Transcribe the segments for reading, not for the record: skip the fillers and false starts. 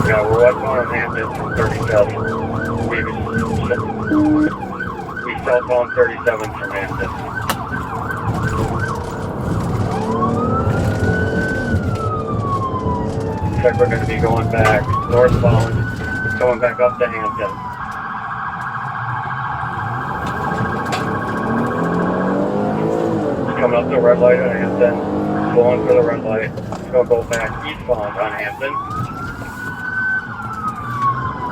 No, we're westbound on Hampton from 37. We southbound 37 from Hampton. Looks like we're going to be going back northbound, going back up to Hampton. Coming up the red light on Hampton, going for the red light. It's going to go back eastbound on Hampton.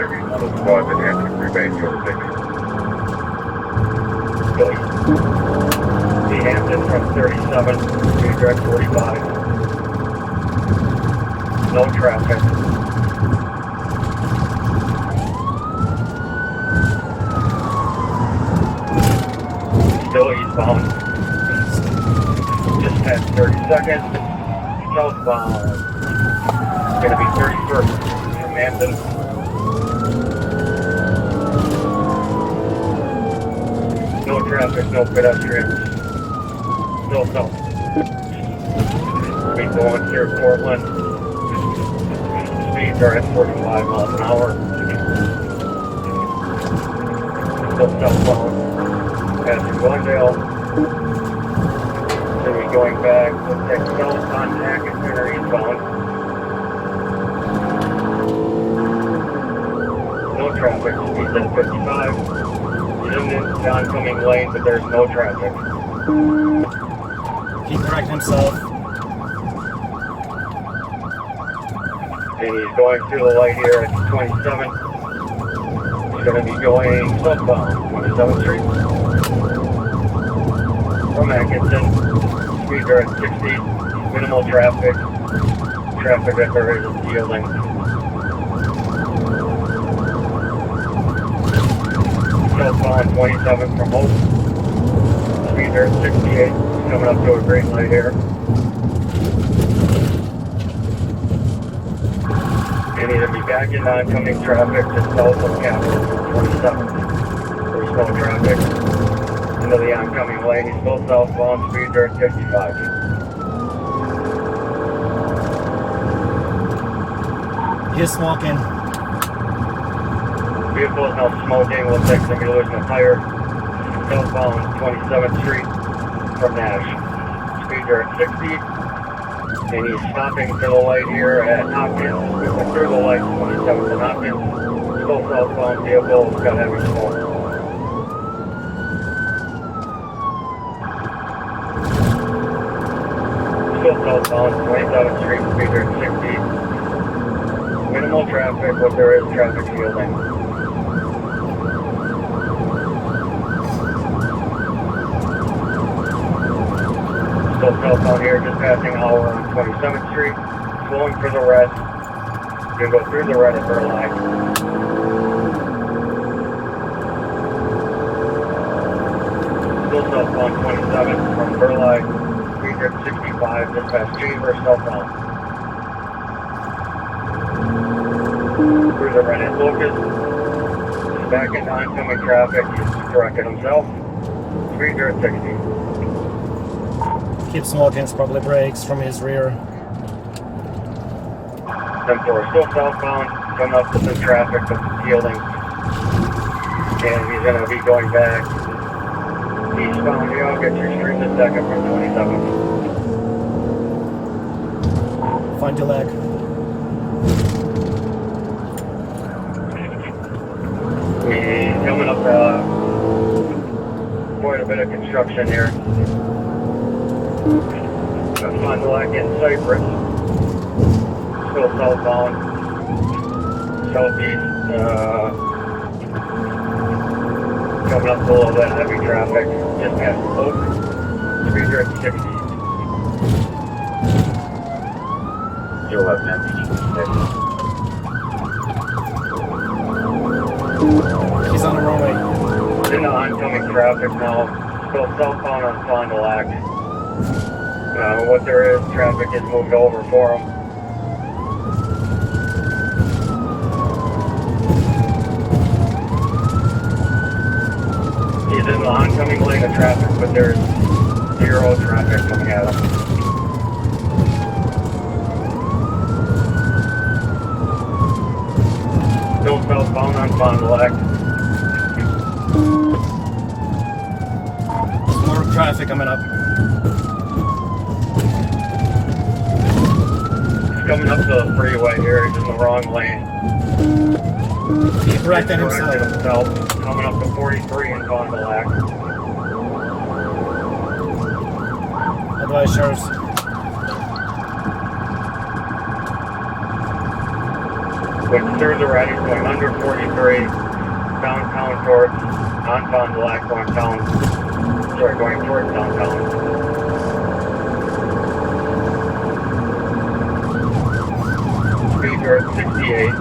Every model squad in Hampton, rebase your picture. The Hampton from 37, speed direct 45. No traffic. Still eastbound. Just past 30 seconds. Southbound. It's going to be 31st from Hampton. No traffic, no pedestrians. Still south. We're going through Portland. Speeds are at 45 miles an hour. Still southbound. Passing Glendale. Then we're going back. Looks like south on Atkinson or eastbound. No traffic. Speeds at 55. In the oncoming lane, but there's no traffic. He corrected himself. And he's going through the light here at 27. He's going to be going southbound, 27th Street. From Atkinson, speeds are at 60. Minimal traffic. Traffic that there is yielding. Southbound 27 from Hope. Speeds are at 68. Coming up to a green light here. You need to be back in oncoming traffic to south of Capitol 27. There's no traffic into the oncoming lane. He's still southbound. Speeds are at 55. He's smoking. Vehicle is now smoking. Looks like somebody losing a tire. Southbound 27th Street from Nash. Speeds are at 60. And he's stopping for the light here at Hopkins. Moving through the light 27th and Hopkins. Still southbound vehicle. It's got heavy smoke. Still southbound 27th Street. Speeds are at 60. Minimal traffic, but there is traffic shielding. Still southbound here, just passing Howard on 27th Street. Slowing for the red. Gonna go through the red at Burleigh. Still southbound 27 from Burleigh. Speeds at 65, just past Chambers, southbound. Through the red at Locust. He's back into oncoming traffic. He's corrected himself. Speeds are at 60. Keep smoking, it's probably brakes from his rear. 10-4 still southbound, coming up with some traffic, but yielding. And he's going to be going back eastbound. Here, I'll get your street in a second from 27. Find your leg. He's coming up quite a bit of construction here. Fond du Lac in Cypress. Still southbound. Southeast. Coming up below that heavy traffic. Just past Oak. Speeds are at 60. You'll have an empty. He's on the runway. In the oncoming traffic now. Still southbound on Fond du Lac. What there is, traffic is moved over for him. He's in the oncoming lane of traffic, but there's 0 traffic coming at us. Still southbound on Fond du Lac. There's more traffic coming up. He's coming up the freeway here, he's in the wrong lane. He corrected Corrected himself. himself. Coming up to 43 in Fond du Lac. Otherwise, sheriffs. Which through the right, he's going under 43, downtown towards, on Fond du Lac, going towards downtown. Speed at 68,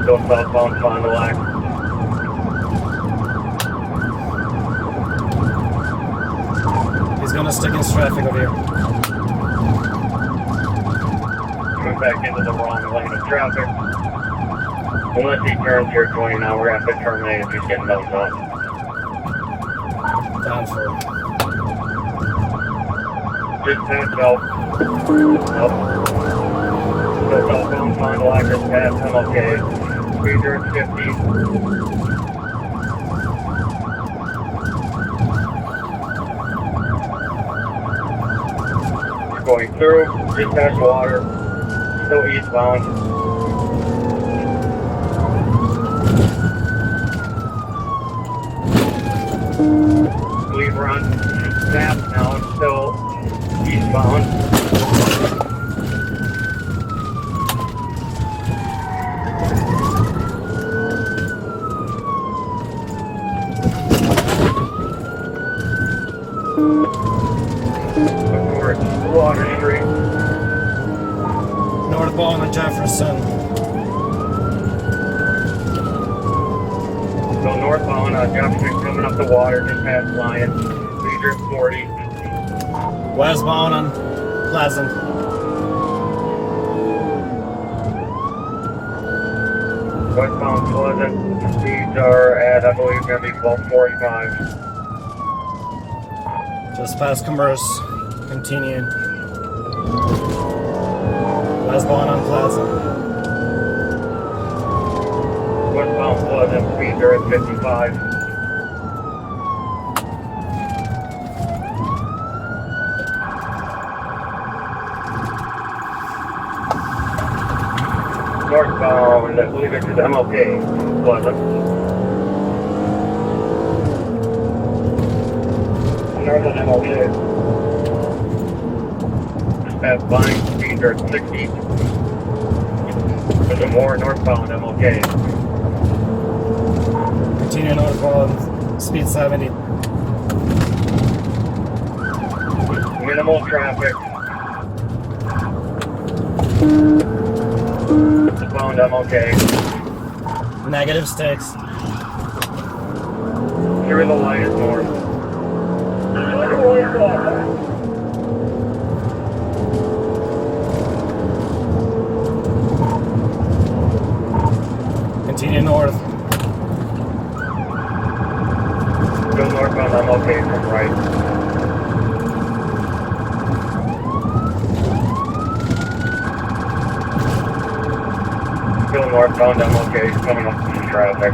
still southbound Fond du Lac. He's gonna stick in traffic over here. Coming back into the wrong lane of traffic. Unless he turns here 20 now, we're going to have to terminate if he's getting downtown. Down for it. Just past out. Up. The southbound Fond du Lac just past MLK. Speed at 50. Going through, just past water, still eastbound. Fiebrantz, snap now, still eastbound. Towards Water Street. Northbound on Jefferson. So northbound on Jefferson coming up the water just past Lion. Speed at 40. Westbound on Pleasant. Westbound Pleasant. Speeds are at, I believe, going to be 1245. Just past Commerce. Continuing. Westbound on Pleasant. Westbound Pleasant. Speeds are at 55. Northbound, I believe it's MLK, Pleasant. Northern MLK. Just past Vine, speeds are at 60. There's a more northbound MLK. Continue northbound. Speed 70. Minimal traffic. Found MLK. Negative sticks. Through the light is north. Continue north. Go northbound MLK from right. Still northbound MLK, coming up from traffic.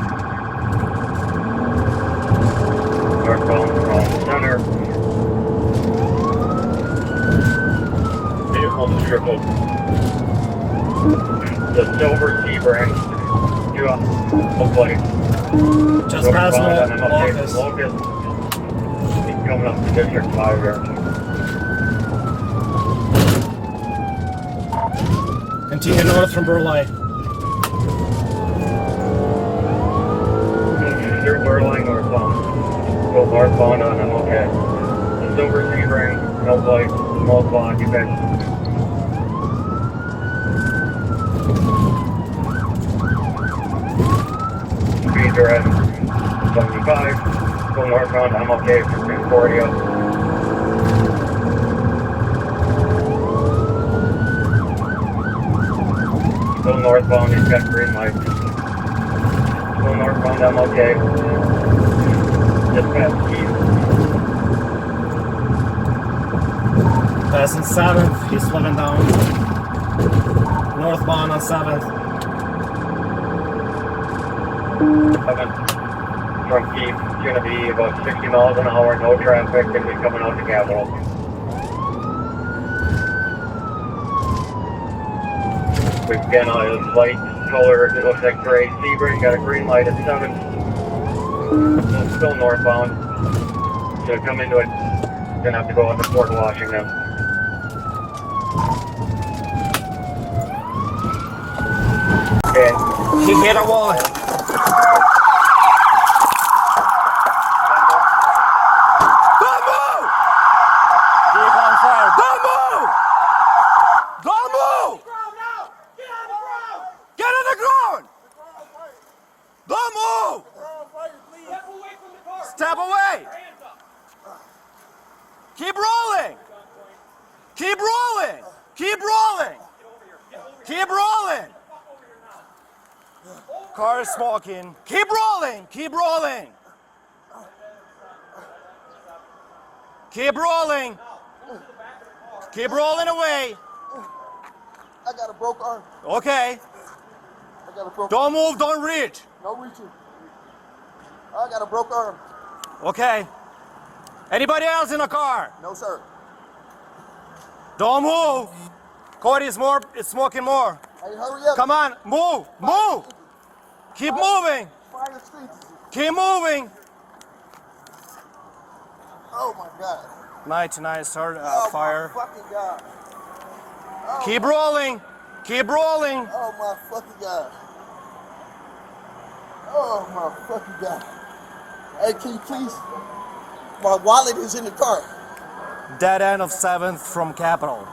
Northbound from center. Vehicle triple. The silver Fiebrantz. Hopefully. Just past Locust. Locust. He's coming up to District 5 here. Continue north from Burleigh. Through Burleigh northbound. Go northbound on MLK. The silver Fiebrantz, no light, multiple occupants. Speeds are at 75. Go northbound MLK from Concordia. Go northbound, he's got green lights. Go northbound MLK. Just past Keith. Passing 7th, he's slowing down. Northbound on 7th. 7 from Keep, it's going to be about 60 miles an hour, no traffic, going to be coming out the Capitol. We've got a light color, it looks like gray Fiebrantz, got a green light at 7. Still northbound. So come into it, going to have to go into Port Washington. Okay. He hit a wall. Don't move! Vehicle on fire. Don't move! Don't move! Get on the ground! Don't move! Step away! Keep rolling! Keep rolling! Keep rolling! Keep rolling! Car is smoking. Keep rolling! Keep rolling! Keep rolling! Keep rolling away! I got a broke arm. Okay. I got a broke Don't move, don't reach. No reaching. I got a broke arm. Okay. Anybody else in the car? No, sir. Don't move. Cody is smoking more. Hey, hurry up. Come on, move, move. Keep moving. Fire extinguisher. Keep moving. Oh my God. Nice, sir. Oh Fire. my fucking God. Oh, Keep rolling. Keep rolling. oh my fucking God. Oh my fucking God. Hey, can you please? My wallet is in the car. Dead end of 7th from Capitol.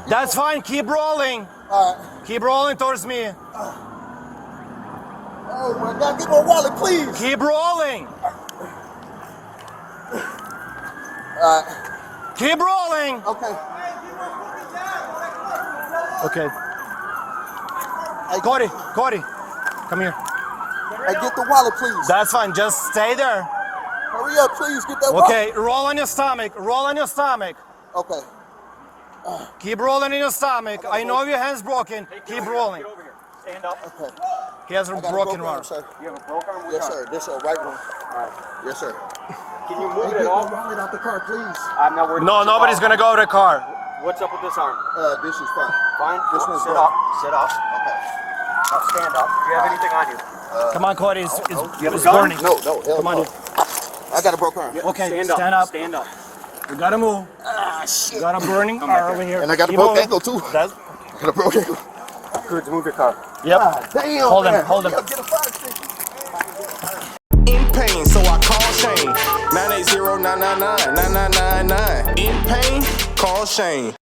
That's fine. Keep rolling. All right. Keep rolling towards me. Oh my God, get my wallet, please. Keep rolling. All right. Keep rolling. Okay. Okay. Hey, Cody, come here. Hey, get the wallet, please. That's fine. Just stay there. Hurry up, please. Get that wallet. Okay, roll on your stomach. Roll on your stomach. Okay. Keep rolling in your stomach. I know your hand's broken. Keep rolling. Get over here. Stand up. Okay. He has a I got broken arm, arm. sir. You have a broke arm? Yes, sir. This is right one. Yes, sir. Can you Hey, move get it at all? my wallet out the car, please. I'm not worried. No, about your nobody's wallet. gonna go to the car. What's up with this arm? This is fine. Fine. This one's Sit broke. up. Sit up. Okay. Now stand up. Do you have anything on you? Come on, Cody. It's you have a it's gun? burning. No, hell Come on, no. dude. I got a broke arm. Okay, Stand stand up. up. Stand up. We gotta move. Ah, We shit. got a burning car over here. And I got a Keep broke moving. ankle, too. That's, I got a broke ankle. Good. Move your car. yep. Damn, Hold him, man. hold him. Hurry up, get a fire extinguisher. In pain, so I call Shane. 980-999-9999. In pain, call Shane.